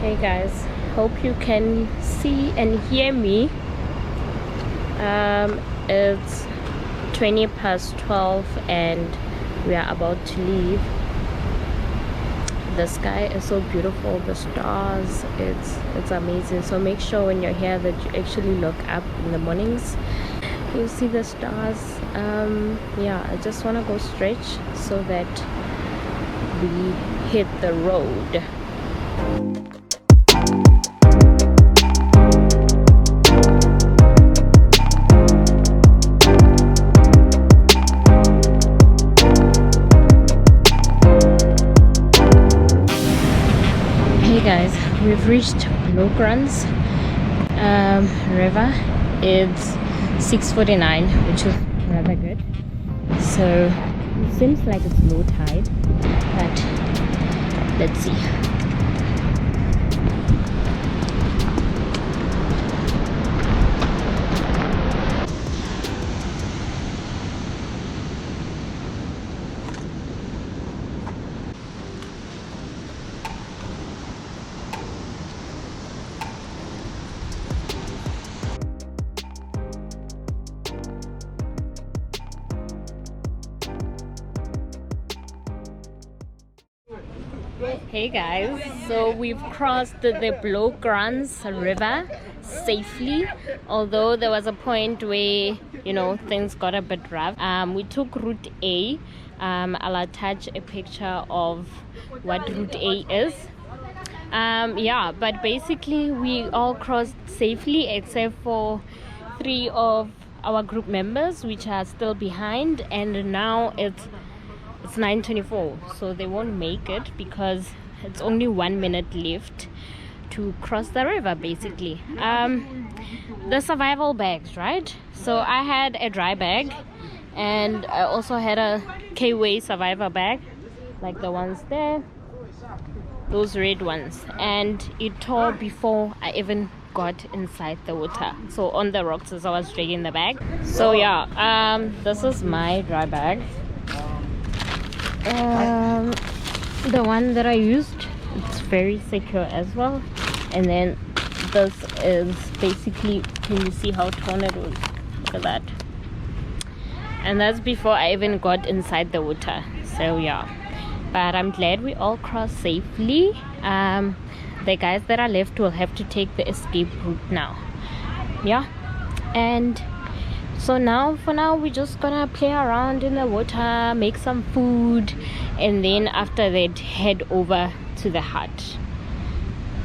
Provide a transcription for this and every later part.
Hey guys, hope you can see and hear me. It's 20 past 12 and we are about to leave. The sky is so beautiful, the stars, it's amazing. So make sure when you're here that you actually look up in the mornings. You see the stars. Yeah, I just want to go stretch so that we hit the road. Guys, we've reached Bloukrans River. It's 6:49, which is rather good. So it seems like it's low tide, but let's see. Hey guys, so we've crossed the Bloukrans River safely, although there was a point where, you know, things got a bit rough. We took Route A. I'll attach a picture of what Route A is. Yeah, but basically we all crossed safely except for 3 of our group members, which are still behind, and now it's 9:24, so they won't make it because it's only 1 minute left to cross the river. Basically, the survival bags, right? So I had a dry bag and I also had a K-Way survivor bag, like the ones there, those red ones, and it tore before I even got inside the water. So on the rocks as I was dragging the bag. So yeah, this is my dry bag. The one that I used, it's very secure as well. And then this is basically, can you see how torn it was? Look at that. And that's before I even got inside the water. So yeah, but I'm glad we all crossed safely. The guys that are left will have to take the escape route now. Yeah, and so now, for now, we're just gonna play around in the water, make some food, and then after that, head over to the hut.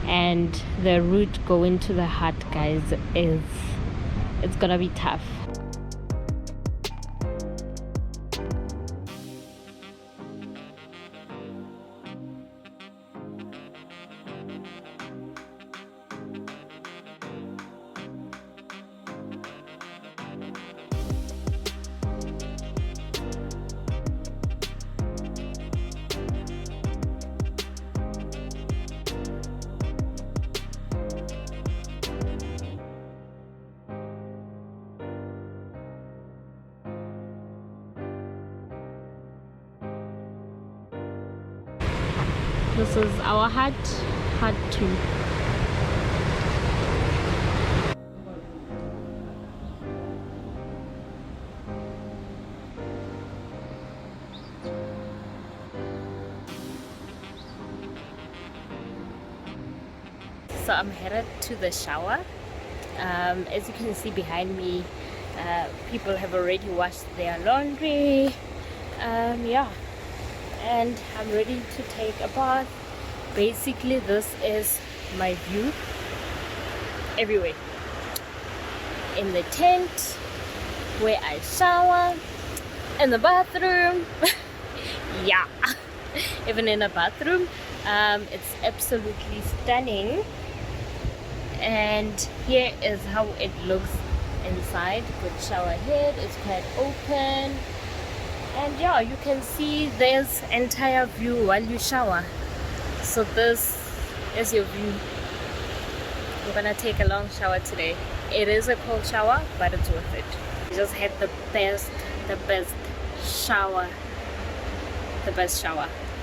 And the route going to the hut, guys, it's gonna be tough. This is our hut 2. So I'm headed to the shower. As you can see behind me, people have already washed their laundry. Yeah, and I'm ready to take a bath. Basically, this is my view everywhere. In the tent, where I shower, in the bathroom. Yeah, even in a bathroom. It's absolutely stunning. And here is how it looks inside. Good shower head, it's quite open. And yeah, you can see this entire view while you shower. So this is your view. I'm gonna take a long shower today. It is a cold shower, but it's worth it. I just had the best shower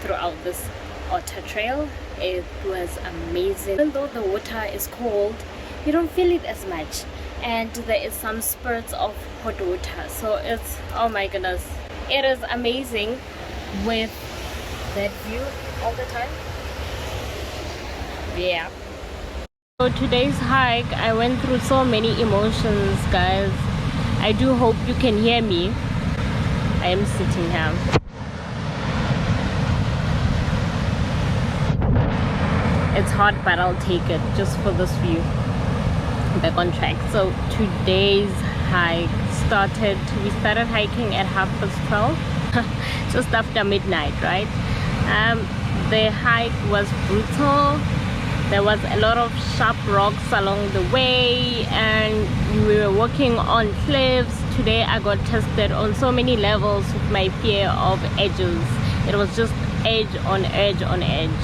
throughout this Otter Trail. it was amazing. Even though the water is cold, you don't feel it as much, and there is some spurts of hot water, so it's, oh my goodness, it is amazing with that view all the time. Yeah. So today's hike, I went through so many emotions, guys. I do hope you can hear me. I am sitting here. It's hot, but I'll take it just for this view. Back on track. So today's hike we started hiking at 12:30, just after midnight, right? The hike was brutal. There was a lot of sharp rocks along the way, and we were walking on cliffs. Today I got tested on so many levels with my fear of edges. It was just edge on edge on edge.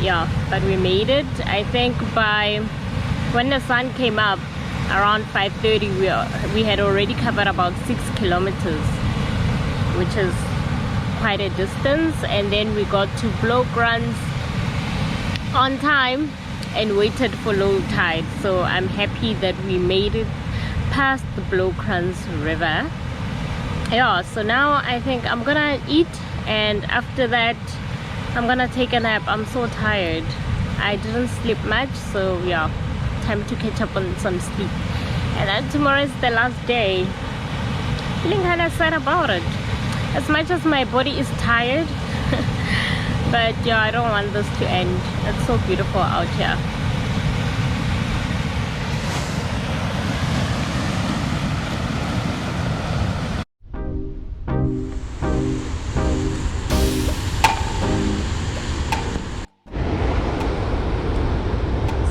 Yeah, but we made it. I think by when the sun came up around 5:30, we had already covered about 6 kilometers, which is quite a distance. And then we got to Bloukrans on time and waited for low tide, so I'm happy that we made it past the Bloukrans River. Yeah, so now I think I'm gonna eat, and after that I'm gonna take a nap. I'm so tired. I didn't sleep much, so yeah, time to catch up on some sleep. And then tomorrow is the last day. Feeling kind of sad about it, as much as my body is tired. But yeah, I don't want this to end. It's so beautiful out here.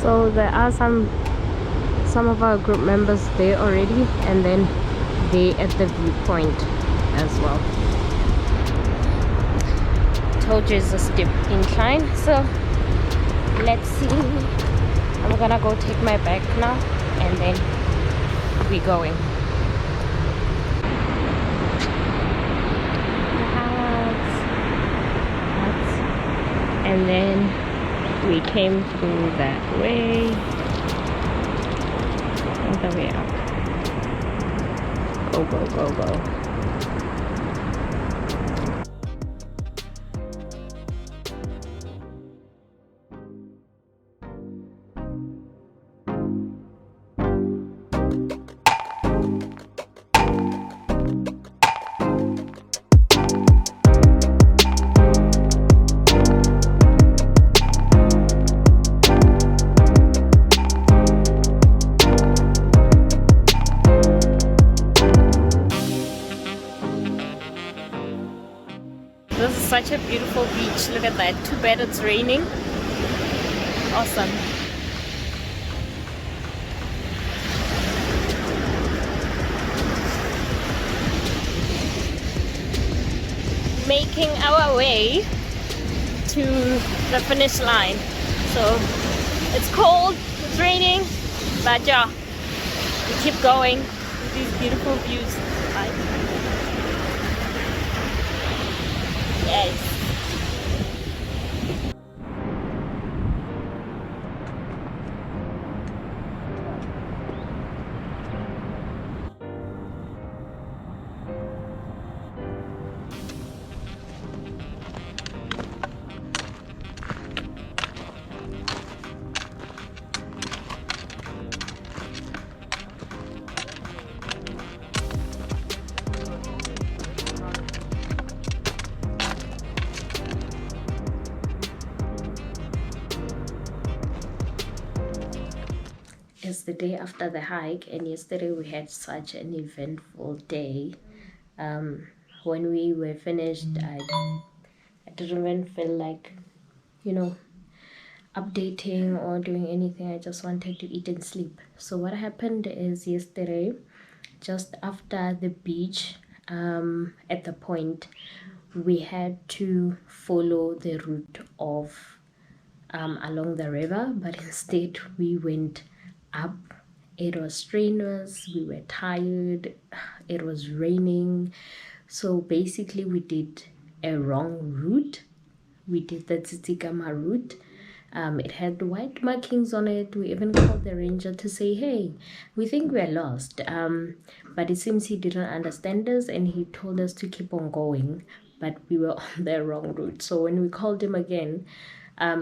So there are some of our group members there already, and then they at the viewpoint as well. Told you it's a steep incline, so let's see. I'm gonna go take my bag now, and then we're going. And then we came through that way, all the way up. Go, go, go, go. This is such a beautiful beach. Look at that. Too bad it's raining. Awesome. Making our way to the finish line. So it's cold, it's raining, but yeah, we keep going with these beautiful views. Yes. It's the day after the hike, and yesterday we had such an eventful day. When we were finished, I didn't even feel like, updating or doing anything. I just wanted to eat and sleep. So what happened is, yesterday, just after the beach, at the point, we had to follow the route of along the river, but instead we went up. It was strenuous, we were tired, it was raining, so basically we did a wrong route. we did the Tsitsikamma route. It had white markings on it. We even called the ranger to say, hey, we think we're lost. But it seems he didn't understand us and he told us to keep on going. But we were on the wrong route. So when we called him again,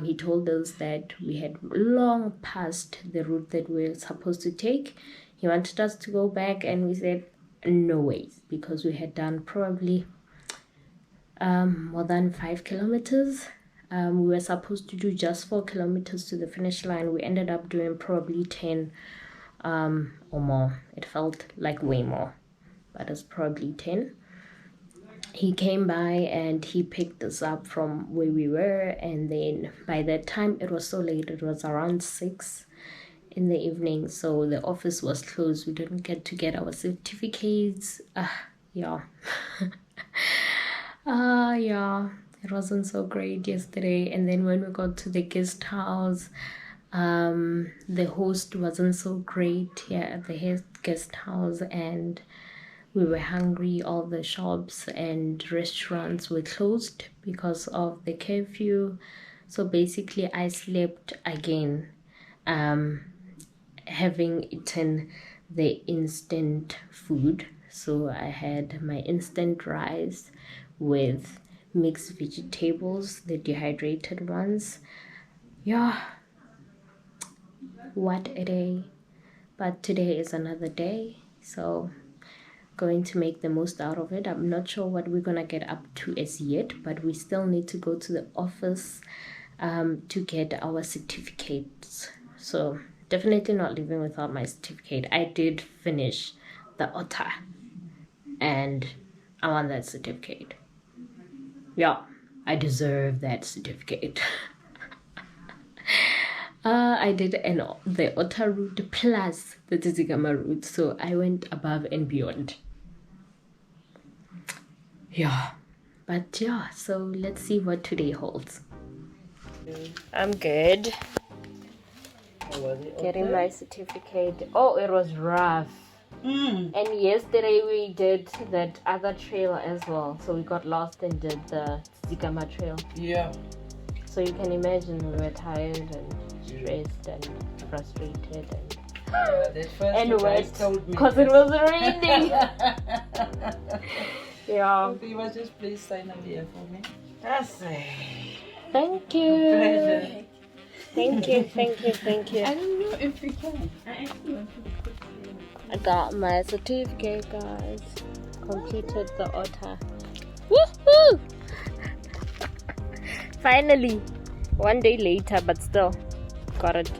he told us that we had long passed the route that we were supposed to take. He wanted us to go back and we said, no ways, because we had done probably more than 5 kilometers. We were supposed to do just 4 kilometers to the finish line. We ended up doing probably 10 or more. It felt like way more, but it's probably 10. He came by and he picked us up from where we were, and then by that time it was so late, it was around 6 in the evening, so the office was closed. We didn't get to get our certificates. Yeah. Yeah, it wasn't so great yesterday. And then when we got to the guest house, the host wasn't so great at the guest house, and we were hungry. All the shops and restaurants were closed because of the curfew. So basically I slept again, having eaten the instant food. So I had my instant rice with mixed vegetables, the dehydrated ones. Yeah, what a day. But today is another day, so going to make the most out of it. I'm not sure what we're gonna get up to as yet, but we still need to go to the office to get our certificates. So definitely not leaving without my certificate. I did finish the Otter and I want that certificate. Yeah, I deserve that certificate. I did the Otter route plus the Tsitsikamma route, so I went above and beyond. Yeah, but yeah, so let's see what today holds. I'm good. Getting my certificate. Oh, it was rough. And yesterday we did that other trail as well, so we got lost and did the Tsitsikamma trail. Yeah. So you can imagine we were tired and stressed and frustrated and wet because it was raining. Yeah. Okay, you must just please sign up here for me. Thank you. Pleasure. Thank you. I don't know if we can. I got my certificate, guys. Completed the Otter. Woohoo! Finally, one day later, but still got it.